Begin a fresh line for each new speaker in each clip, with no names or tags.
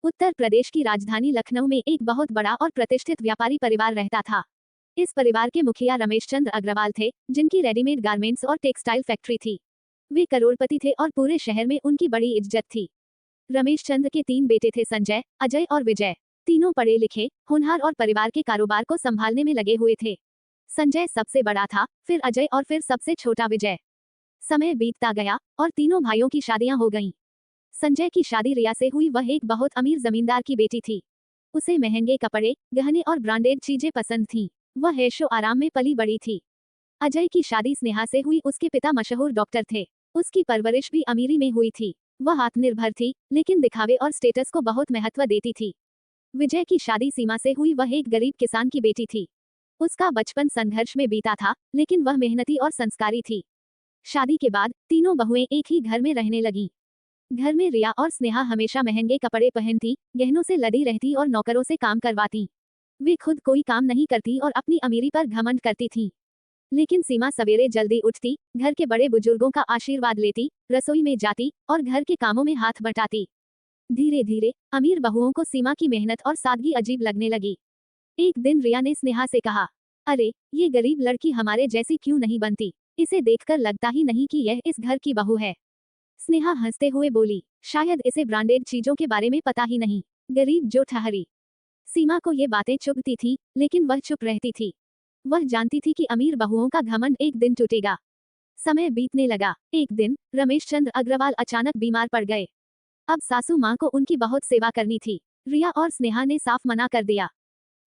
उत्तर प्रदेश की राजधानी लखनऊ में एक बहुत बड़ा और प्रतिष्ठित व्यापारी परिवार रहता था। इस परिवार के मुखिया रमेश चंद्र अग्रवाल थे, जिनकी रेडीमेड गारमेंट्स और टेक्सटाइल फैक्ट्री थी। वे करोड़पति थे और पूरे शहर में उनकी बड़ी इज्जत थी। रमेश चंद्र के 3 बेटे थे, संजय, अजय और विजय। तीनों पढ़े लिखे, होनहार और परिवार के कारोबार को संभालने में लगे हुए थे। संजय सबसे बड़ा था, फिर अजय और फिर सबसे छोटा विजय। समय बीतता गया और तीनों भाइयों की शादियां हो गईं। संजय की शादी रिया से हुई। वह एक बहुत अमीर जमींदार की बेटी थी। उसे महंगे कपड़े, गहने और ब्रांडेड चीजें पसंद थीं। वह ऐशो आराम में पली बड़ी थी। अजय की शादी स्नेहा से हुई। उसके पिता मशहूर डॉक्टर थे। उसकी परवरिश भी अमीरी में हुई थी। वह आत्मनिर्भर थी, लेकिन दिखावे और स्टेटस को बहुत महत्व देती थी। विजय की शादी सीमा से हुई। वह एक गरीब किसान की बेटी थी। उसका बचपन संघर्ष में बीता था, लेकिन वह मेहनती और संस्कारी थी। शादी के बाद तीनों बहुएं एक ही घर में रहने लगीं। घर में रिया और स्नेहा हमेशा महंगे कपड़े पहनती, गहनों से लदी रहती और नौकरों से काम करवाती। वे खुद कोई काम नहीं करती और अपनी अमीरी पर घमंड करती थीं। लेकिन सीमा सवेरे जल्दी उठती, घर के बड़े बुजुर्गों का आशीर्वाद लेती, रसोई में जाती और घर के कामों में हाथ बटाती। धीरे धीरे अमीर बहुओं को सीमा की मेहनत और सादगी अजीब लगने लगी। एक दिन रिया ने स्नेहा से कहा, अरे, ये गरीब लड़की हमारे जैसी क्यों नहीं बनती? इसे देखकर लगता ही नहीं कि यह इस घर की बहू है। स्नेहा हंसते हुए बोली, शायद इसे ब्रांडेड चीजों के बारे में पता ही नहीं। गरीब जो ठहरी। सीमा को ये बातें चुभती थी, लेकिन वह चुप रहती थी। वह जानती थी कि अमीर बहुओं का घमंड एक दिन टूटेगा। समय बीतने लगा। एक दिन रमेश चंद्र अग्रवाल अचानक बीमार पड़ गए। अब सासू माँ को उनकी बहुत सेवा करनी थी। रिया और स्नेहा ने साफ मना कर दिया,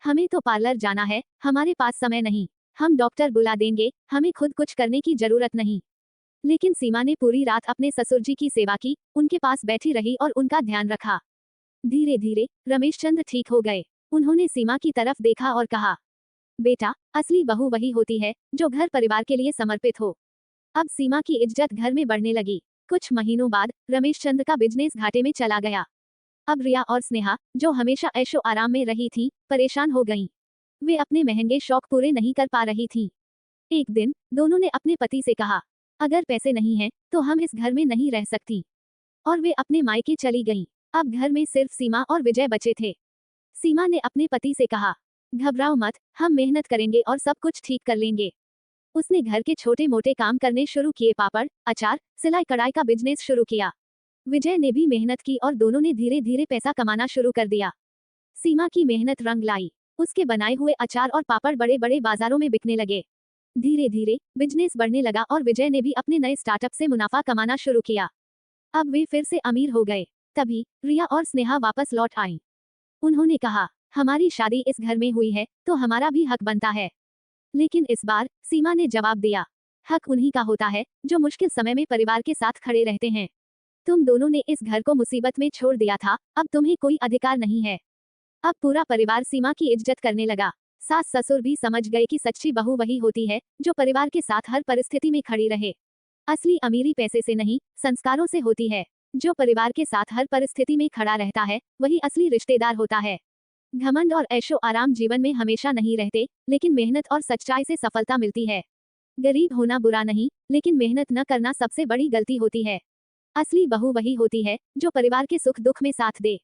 हमें तो पार्लर जाना है, हमारे पास समय नहीं। हम डॉक्टर बुला देंगे, हमें खुद कुछ करने की जरूरत नहीं। लेकिन सीमा ने पूरी रात अपने ससुर जी की सेवा की, उनके पास बैठी रही और उनका ध्यान रखा। धीरे धीरे रमेश चंद्र ठीक हो गए। उन्होंने सीमा की तरफ देखा और कहा, बेटा, असली बहू वही होती है जो घर परिवार के लिए समर्पित हो। अब सीमा की इज्जत घर में बढ़ने लगी। कुछ महीनों बाद रमेश चंद्र का बिजनेस घाटे में चला गया। अब रिया और स्नेहा, जो हमेशा ऐशो आराम में रही थीं, परेशान हो गईं। वे अपने महंगे शौक पूरे नहीं कर पा रही थीं। एक दिन दोनों ने अपने पति से कहा, अगर पैसे नहीं हैं, तो हम इस घर में नहीं रह सकती। और वे अपने मायके चली गईं। अब घर में सिर्फ सीमा और विजय बचे थे। सीमा ने अपने पति से कहा, घबराओ मत, हम मेहनत करेंगे और सब कुछ ठीक कर लेंगे। उसने घर के छोटे मोटे काम करने शुरू किए, पापड़, अचार, सिलाई कढ़ाई का बिजनेस शुरू किया। विजय ने भी मेहनत की और दोनों ने धीरे धीरे पैसा कमाना शुरू कर दिया। सीमा की मेहनत रंग लाई। उसके बनाए हुए अचार और पापड़ बड़े बड़े बाजारों में बिकने लगे। धीरे धीरे बिजनेस बढ़ने लगा और विजय ने भी अपने नए स्टार्टअप से मुनाफा कमाना शुरू किया। अब वे फिर से अमीर हो गए। तभी रिया और स्नेहा वापस लौट आईं। उन्होंने कहा, हमारी शादी इस घर में हुई है, तो हमारा भी हक बनता है। लेकिन इस बार सीमा ने जवाब दिया, हक उन्हीं का होता है जो मुश्किल समय में परिवार के साथ खड़े रहते हैं। तुम दोनों ने इस घर को मुसीबत में छोड़ दिया था, अब तुम्हें कोई अधिकार नहीं है। अब पूरा परिवार सीमा की इज्जत करने लगा। सास ससुर भी समझ गए कि सच्ची बहू वही होती है जो परिवार के साथ हर परिस्थिति में खड़ी रहे। असली अमीरी पैसे से नहीं, संस्कारों से होती है। जो परिवार के साथ हर परिस्थिति में खड़ा रहता है, वही असली रिश्तेदार होता है। घमंड और ऐशो आराम जीवन में हमेशा नहीं रहते, लेकिन मेहनत और सच्चाई से सफलता मिलती है। गरीब होना बुरा नहीं, लेकिन मेहनत न करना सबसे बड़ी गलती होती है। असली बहू वही होती है जो परिवार के सुख दुख में साथ दे।